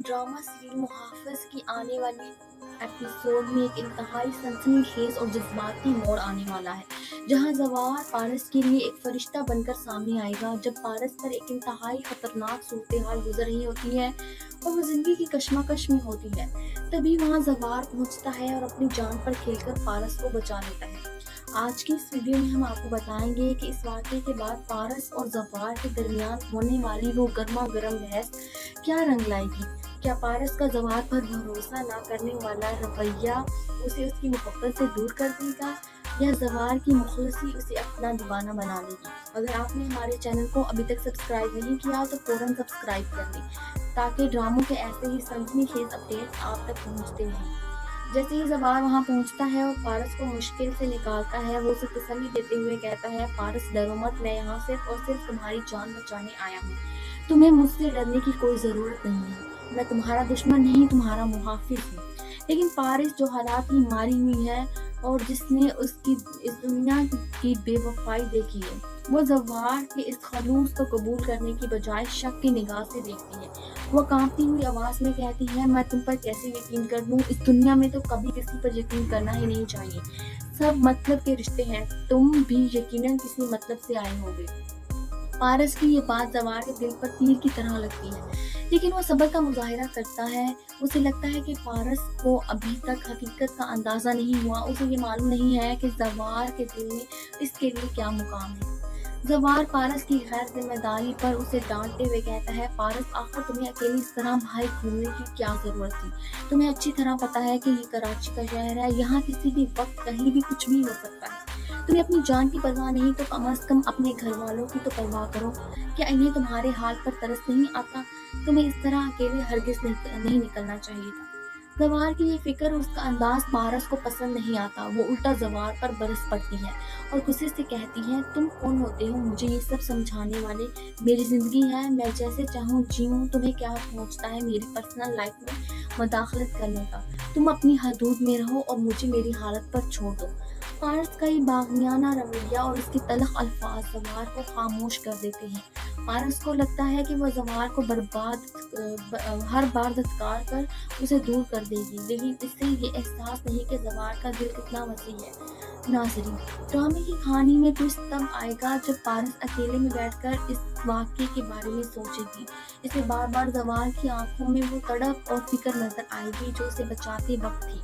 Drama serial मुहाफ़िज़ की आने वाली एपिसोड में एक इंतहाई सनसनीखेज़ और जज़्बाती मोड़ आने वाला है, जहां ज़वार पारस के लिए एक फ़रिश्ता बनकर सामने आएगा। जब पारस पर एक इंतहाई ख़तरनाक सूरत-ए-हाल गुज़र रही होती है और वो ज़िंदगी की कशमकश में होती है, तभी वहां ज़वार पहुंचता है और अपनी जान पर खेलकर पारस को बचा लेता है। आज की इस वीडियो में हम आपको बताएंगे कि इस वाक़ये के बाद पारस और ज़फ़ार के दरमियान होने वाली वो गर्मा-गर्म बहस क्या रंग लाएगी। क्या पारस का ज़फ़ार पर भरोसा न करने वाला रवैया उसे उसकी मोहब्बत से दूर कर देगा, या ज़फ़ार की मुखलसी उसे अपना दीवाना बना लेगी। अगर आपने हमारे चैनल को अभी तक सब्सक्राइब नहीं किया तो फ़ौरन सब्सक्राइब कर लें, ताकि ड्रामों के ऐसे ही सनसनीखेज़ अपडेट्स आप तक पहुँचते रहें। जैसे ही ज़फ़ार वहाँ पहुँचता है और पारस को मुश्किल से निकालता है, वो उसे तसल्ली देते हुए कहता है, पारस डरो मत, मैं यहाँ सिर्फ और सिर्फ तुम्हारी जान बचाने आया हूँ। तुम्हें मुझसे डरने की कोई ज़रूरत नहीं है। मैं तुम्हारा दुश्मन नहीं, तुम्हारा मुहाफ़िज़ हूँ। लेकिन पारस, जो हालात की मारी हुई है और जिसने उसकी इस दुनिया की बेवफाई देखी है, वो ज़फ़ार के इस खलूस को कबूल करने की बजाय शक की निगाह से देखती है। वो कांपती हुई आवाज़ में कहती है, मैं तुम पर कैसे यकीन कर लूँ? इस दुनिया में तो कभी किसी पर यकीन करना ही नहीं चाहिए। सब मतलब के रिश्ते हैं, तुम भी यकीनन किसी मतलब से आए होगे। पारस की ये बात ज़फ़ार के दिल पर तीर की तरह लगती है, लेकिन वो सब्र का मुज़ाहिरा करता है। उसे लगता है कि पारस को अभी तक हकीकत का अंदाज़ा नहीं हुआ। उसे ये मालूम नहीं है कि ज़फ़ार के दिल में इसके लिए क्या मुकाम है। ज़फ़ार पारस की गैर जिम्मेदारी पर उसे डांटते हुए कहता है, पारस, आखिर तुम्हें अकेली इस तरह बाहर घूमने की क्या ज़रूरत थी? तुम्हें अच्छी तरह पता है कि ये कराची का शहर है, यहाँ किसी भी वक्त कहीं भी कुछ भी हो सकता है। तुम्हें अपनी जान की परवाह नहीं तो कम अज़ कम अपने घर वालों की तो परवाह करो। क्या इन्हें तुम्हारे हाल पर तरस नहीं आता? तुम्हें इस तरह अकेले हरगिज़ नहीं निकलना चाहिए था। ज़फ़ार की ये फ़िक्र, उसका अंदाज़ पारस को पसंद नहीं आता। वो उल्टा ज़फ़ार पर बरस पड़ती है और गुस्से से कहती है, तुम कौन होते हो मुझे ये सब समझाने वाले? मेरी ज़िंदगी है, मैं जैसे चाहूँ जीऊँ, तुम्हें क्या पहुँचता है मेरी पर्सनल लाइफ में मदाखलत करने का? तुम अपनी हदूद में रहो और मुझे मेरी हालत पर छोड़ दो। पारस का ये बाग़ियाना रवैया और उसके तल्ख़ अल्फ़ाज़ ज़फ़ार को ख़ामोश कर देते हैं। पारस को लगता है कि वह ज़फ़ार को हर बार धत्कार कर उसे दूर कर देगी, लेकिन इससे ये एहसास नहीं कि ज़फ़ार का दिल कितना वसी है। नाज़रीन, ड्रामे की कहानी में ट्विस्ट तब आएगा जब पारस अकेले में बैठकर इस वाक़ये के बारे में सोचेगी। इसे बार बार ज़फ़ार की आंखों में वो तड़प और फ़िक्र नज़र आएगी जो उसे बचाते वक्त थी।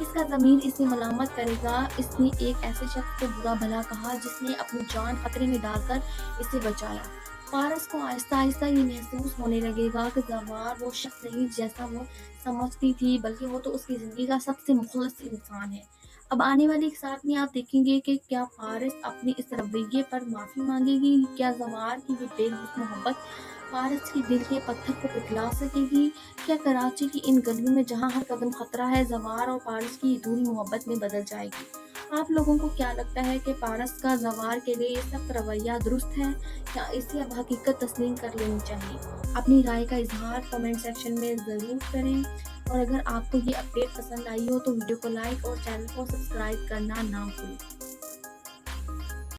इसका ज़मीर इसे मलामत करेगा, इसने एक ऐसे शख्स को बुरा भला कहा जिसने अपनी जान खतरे में डालकर इसे बचाया। पारस को आहिस्ता आहिस्ता ये महसूस होने लगेगा कि ज़फ़ार वो शख्स नहीं जैसा वो समझती थी, बल्कि वो तो उसकी ज़िंदगी का सबसे मुख़लस इंसान है। अब आने वाली एक साथ में आप देखेंगे कि क्या पारस अपने इस रवैये पर माफ़ी मांगेगी? क्या ज़फ़ार की ये बेबस मोहब्बत पारस के दिल के पत्थर को पिघला सकेगी? क्या कराची की इन गलियों में जहाँ हर कदम खतरा है, ज़फ़ार और पारस की अधूरी मोहब्बत में बदल जाएगी? आप लोगों को क्या लगता है कि पारस का ज़फ़ार के लिए ये सख्त रवैया दुरुस्त है, या इसे अब हकीकत तस्लीम कर लेनी चाहिए? अपनी राय का इज़हार कमेंट सेक्शन में ज़रूर करें, और अगर आपको ये अपडेट पसंद आई हो तो वीडियो को लाइक और चैनल को सब्सक्राइब करना ना भूलें।